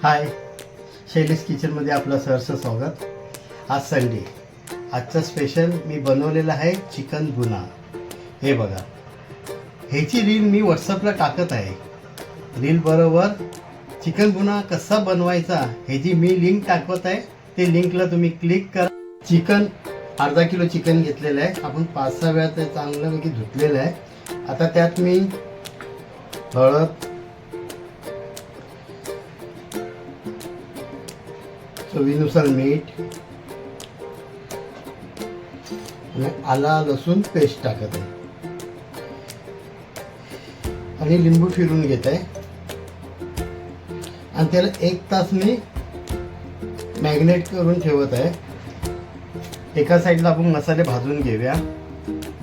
हाय, शैलेश किचनमध्ये आपलं सहर्ष स्वागत। आज संडे, आजचा स्पेशल मी बनवलेला आहे चिकन भुना। हे बघा, ह्याची रील मी व्हॉट्सअपला टाकत आहे। रील बरोबर चिकन भुना कसा बनवायचा ह्याची मी लिंक टाकत आहे। ते लिंकला तुम्ही क्लिक करा। चिकन अर्धा किलो चिकन घेतलेलं आहे आपण 5-6 वेळा ते चांगल्यापैकी धुतलेलं आहे। आता त्यात मी हळद, चवीनुसार मीठ आणि आला लसूण पेस्ट टाकत आहे आणि लिंबू फिरून घेत आहे आणि त्याला 1 तास मी मॅग्नेट करून ठेवत आहे। एका साईडला आपण मसाले भाजून घेऊया।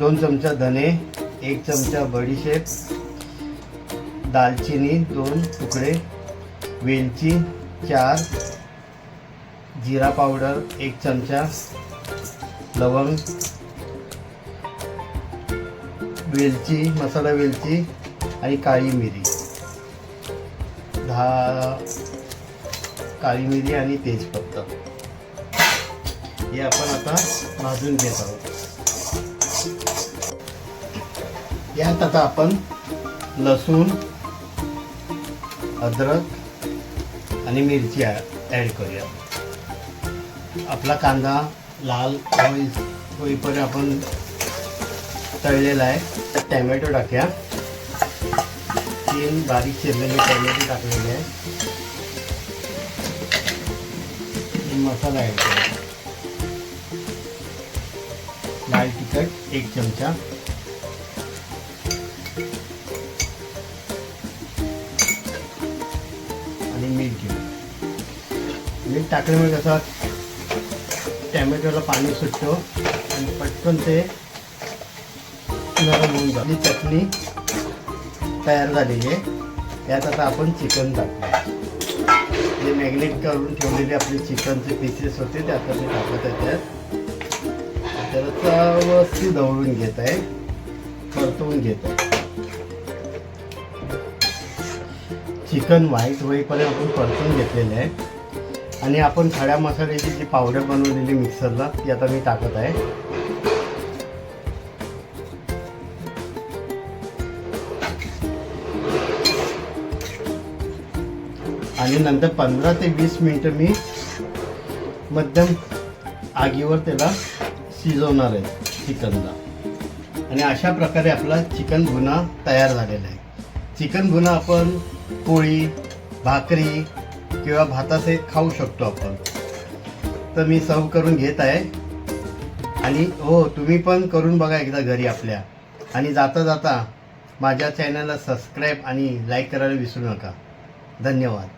2 चमचा धने, 1 चमचा बडीशेप, दालचिनी 2 तुकडे, वेलची 4, जीरा पावडर 1 चमचा, लवंग, वेलची, मसाला वेलची आणि काळी मिरी 10 काळी मिरी आणि तेजपत्ता हे आपण आता भाजून घेत आहोत। यात आता आपण लसूण, अद्रक आणि मिरची ॲड करूया। आपला कांदा लाल होईपर्यंत आपण तळलेला आहे। टॅमॅटो टाकूया, 3 बारीक चिरलेले टॅमॅटो टाकलेले आहे। मसाला ॲड करूया, लाल तिखट 1 चमचा, आणि मीठ घेऊ। मीठ टाकल्यामुळे कसं टॅमॅटोला पाणी सुटतो आणि पटकन ते नरम होऊन जाते। चटणी तयार झालेली आहे। त्यात आता आपण चिकन टाकू। जे मॅग्नेट करून ठेवलेले आपले चिकनचे पीसेस होते ते आता मी टाकत आहे त्यात। त्याला व्यवस्थित ढवळून घेत आहे, परतवून घेत आहे। चिकन व्हाईट होईपर्यंत आपण परतून घेतलेलं आहे आणि आपण खड्या मसाल्याची जी पावडर बनवलेली मिक्सरला ती आता मी टाकत आहे। आणि नंतर 15 ते 20 मिनिटं मी मध्यम आगीवर त्याला शिजवणार आहे चिकनला। आणि अशा प्रकारे आपला चिकन भुना तयार झालेला आहे। चिकन भुना आपण पोळी, भाकरी किंवा भातासहित खाऊ शकतो आपण। तर मी सर्व करून घेत आहे आणि हो, तुम्ही पण करून बघा एकदा घरी आपल्या। आणि जाता जाता माझ्या चॅनलला सबस्क्राईब आणि लाईक करायला विसरू नका। धन्यवाद।